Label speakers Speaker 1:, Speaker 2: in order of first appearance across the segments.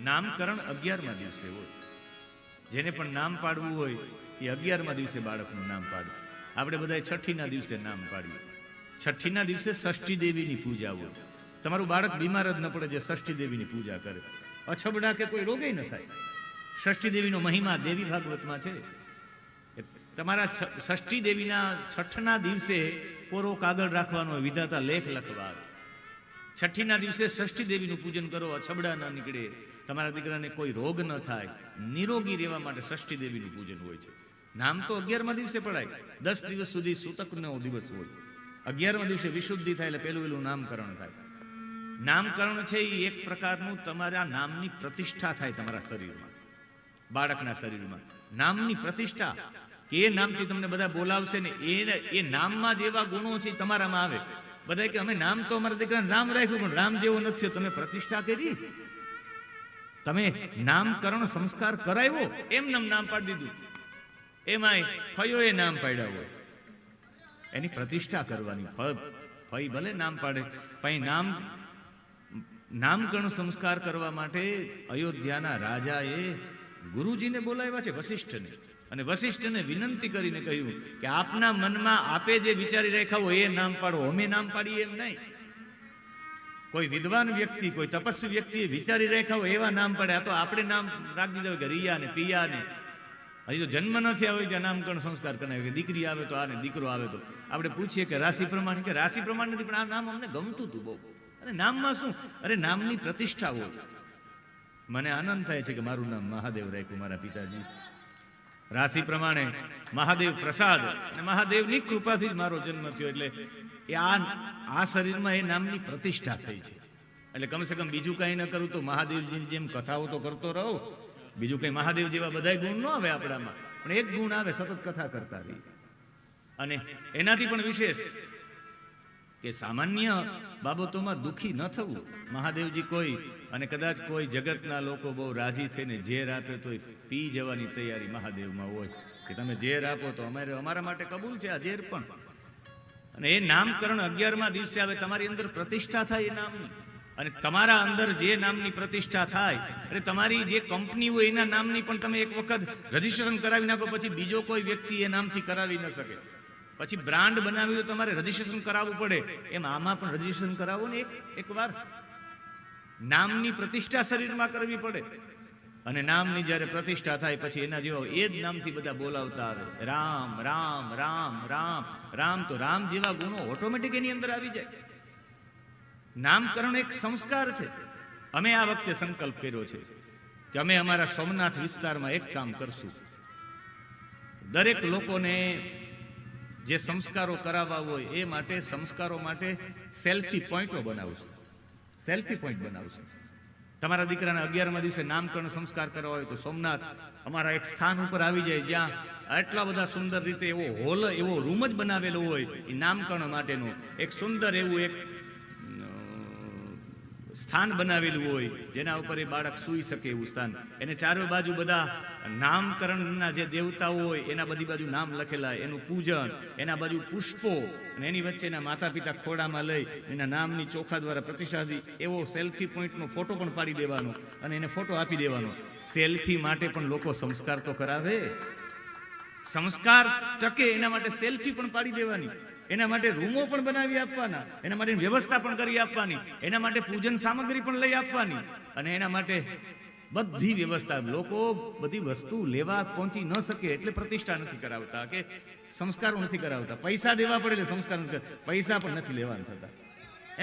Speaker 1: નામકરણ 11મા દિવસે હોય. જેને પણ નામ પાડવું હોય એ 11મા દિવસે બાળકનું નામ પાડવું. આપણે બધા છઠ્ઠીના દિવસે નામ પાડીએ. છઠ્ઠીના દિવસે ષષ્ઠી દેવીની પૂજા હોય. તમારું બાળક બીમાર જ ન પડે જે ષષ્ઠી દેવીની પૂજા કરે, અછબડા કે કોઈ રોગે ન થાય. ષષ્ઠી દેવીનો મહિમા દેવી ભાગવતમાં છે. તમારા ષષ્ઠી દેવીના છઠ્ઠના દિવસે કોરો કાગળ રાખવાનો, વિધાતા લેખ લખવા. છઠ્ઠીના દિવસે ષષ્ઠી દેવીનું પૂજન કરો, અછબડા ન નીકળે, તમારા દીકરાને કોઈ રોગ ન થાય, નિરોગી રહેવા માટે ષષ્ઠી દેવીનું પૂજન હોય છે. નામ તો 11મા દિવસે પડાય. 10 દિવસ સુધી સૂતકનો દિવસ હોય. 11મા દિવસે વિશુદ્ધિ થાય એટલે પેલું નામકરણ થાય. નામકરણ છે એ એક પ્રકારનું તમારા નામની પ્રતિષ્ઠા થાય તમારા શરીરમાં, બાળકના શરીરમાં નામની પ્રતિષ્ઠા. કે એ નામથી તમને બધા બોલાવશે ને એ નામમાં જેવા ગુણો છે તમારામાં આવે. બધા કે અમે નામ તો અમારા દીકરાને રામ રાખ્યું પણ રામ જેવો નથી. તમે પ્રતિષ્ઠા કરી, તમે નામકરણ સંસ્કાર કરાવ્યો, એમ નામ પાડી દીધું. એમાંય ફયો એ નામ પાડ્યા હોય, એની પ્રતિષ્ઠા કરવાની. ફઈ ભલે નામ પાડે પણ નામકરણ સંસ્કાર કરવા માટે અયોધ્યાના રાજાએ ગુરુજીને બોલાવ્યા છે, વશિષ્ઠને. અને વશિષ્ઠને વિનંતી કરીને કહ્યું કે આપના મનમાં આપે જે વિચારી રાખ્યા હોય એ નામ પાડો, અમે નામ પાડીએ એમ નહીં. કોઈ વિદ્વાન વ્યક્તિ, કોઈ તપસ્વી વ્યક્તિએ વિચારી રાખ્યા હોય એવા નામ પાડે. આ તો આપણે નામ રાખી દીધા હોય કે રિયા ને પિયા ને. હજી તો જન્મ નથી આવ્યો ત્યાં નામકરણ સંસ્કાર કરાવે. કે દીકરી આવે તો આને, દીકરો આવે તો આપણે પૂછીએ કે રાશિ પ્રમાણે, કે રાશિ પ્રમાણે નથી, પણ આ નામ અમને ગમતું હતું બહુ. અને નામમાં શું, અરે નામની પ્રતિષ્ઠા હોય. મને આનંદ થાય છે કે મારું નામ મહાદેવ રાખ્યું મારા પિતાજી. રાશિ પ્રમાણે મહાદેવ પ્રસાદ, અને મહાદેવની કૃપાથી જ મારો જન્મ થયો. એટલે એ આ શરીરમાં એ નામની પ્રતિષ્ઠા થઈ છે. એટલે કમસે કમ બીજું કાંઈ ન કરું તો મહાદેવજીની જેમ કથાઓ તો કરતો રહો. બીજું કંઈ મહાદેવ જેવા બધા ગુણ ન આવે આપણામાં, પણ એક ગુણ આવે, સતત કથા કરતા રહીએ. અને એનાથી પણ વિશેષ કે સામાન્ય બાબતોમાં દુઃખી ન થવું. મહાદેવજી કોઈ, અને કદાચ કોઈ જગતના લોકો બહુ રાજી થઈને ઝેર આપે તો પી જવાની તૈયારી મહાદેવમાં હોય કે તમે ઝેર આપો તો અમારા માટે કબૂલ છે આ ઝેર પણ. અને એ નામકરણ 11મા દિવસે આવે, તમારી અંદર પ્રતિષ્ઠા થાય એ નામની. અને તમારા અંદર જે નામની પ્રતિષ્ઠા થાય, એટલે તમારી જે કંપની હોય એના નામની પણ તમે એક વખત રજીસ્ટ્રેશન કરાવી નાખો, પછી બીજો કોઈ વ્યક્તિ એ નામથી કરાવી ન શકે. પછી બ્રાન્ડ બનાવી હોય તમારે રજીસ્ટ્રેશન કરાવવું પડે. એમ આમાં પણ રજીસ્ટ્રેશન કરાવો ને એક વાર. નામની પ્રતિષ્ઠા શરીરમાં કરવી પડે. અને નામની જ્યારે પ્રતિષ્ઠા થાય પછી એના જેવો એ જ નામથી બધા બોલાવતા આવે. રામ રામ રામ રામ રામ. તો રામ જેવા ગુણો ઓટોમેટિક એની અંદર આવી જાય. નામકરણ એક સંસ્કાર છે. અમે આ વખતે સંકલ્પ કર્યો છે કે અમે અમારા સોમનાથ વિસ્તારમાં એક કામ કરશું. દરેક લોકોને જે સંસ્કારો કરાવવા હોય એ માટે, સંસ્કારો માટે સેલ્ફી પોઈન્ટો બનાવશું. સેલ્ફી પોઈન્ટ બનાવશું. તમારા દીકરાના 11મા દિવસે નામકરણ સંસ્કાર કરવા હોય તો સોમનાથ અમારા એક સ્થાન ઉપર આવી જાય, જ્યાં આટલા બધા સુંદર રીતે એવો હોલ, એવો રૂમ જ બનાવેલો હોય એ નામકરણ માટેનો. એક સુંદર એવું એક સ્થાન બનાવેલું હોય જેના ઉપર એ બાળક સૂઈ શકે એવું સ્થાન. એને ચારે બાજુ બધા નામકરણના જે દેવતાઓ હોય એના બધી બાજુ નામ લખેલા, એનું પૂજન, એના બાજુ પુષ્પો, અને એની વચ્ચે એના માતા પિતા ખોડામાં લઈ એના નામની ચોખા દ્વારા પ્રતિષ્ઠાથી એવો સેલ્ફી પોઈન્ટનો ફોટો પણ પાડી દેવાનો અને એને ફોટો આપી દેવાનો. સેલ્ફી માટે પણ લોકો સંસ્કાર તો કરાવે. સંસ્કાર ટકે એના માટે સેલ્ફી પણ પાડી દેવાની. એના માટે રૂમો પણ બનાવી આપવાના, એના માટે વ્યવસ્થા પણ કરી આપવાની, એના માટે પૂજન સામગ્રી પણ લઈ આપવાની. અને એના માટે બધી વ્યવસ્થા. લોકો બધી વસ્તુ લેવા પહોંચી ન શકે એટલે પ્રતિષ્ઠા નથી કરાવતા, કે સંસ્કારો નથી કરાવતા. પૈસા દેવા પડે એટલે સંસ્કાર નથી, પૈસા પણ નથી લેવાના થતા.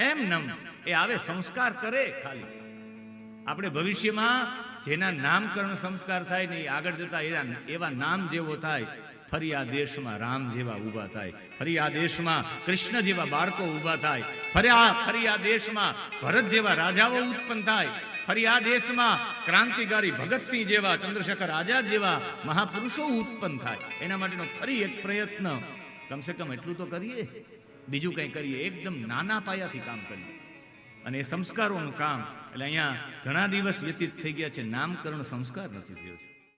Speaker 1: એમ નમ એ આવે, સંસ્કાર કરે ખાલી. આપણે ભવિષ્યમાં જેના નામકરણ સંસ્કાર થાય ને એ આગળ જતા એવા નામ જેવો થાય. ફરી આ દેશમાં રામ જેવા ઊભા થાય, ફરી આ દેશમાં કૃષ્ણ જેવા બાળકો ઊભા થાય, ફરી આ દેશમાં ભરત જેવા રાજાઓ ઉત્પન્ન થાય, ફરી આ દેશમાં ક્રાંતિકારી ભગતસિંહ જેવા, ચંદ્રશેખર આઝાદ જેવા મહાપુરુષો ઉત્પન્ન થાય. એના માટેનો ફરી એક પ્રયત્ન કમસે કમ એટલું તો કરીએ. બીજું કંઈ કરીએ એકદમ નાના પાયાથી કામ કરીએ. અને એ સંસ્કારોનું કામ. એટલે અહીંયા ઘણા દિવસ વ્યતીત થઈ ગયા છે, નામકરણ સંસ્કાર નથી થયો છે.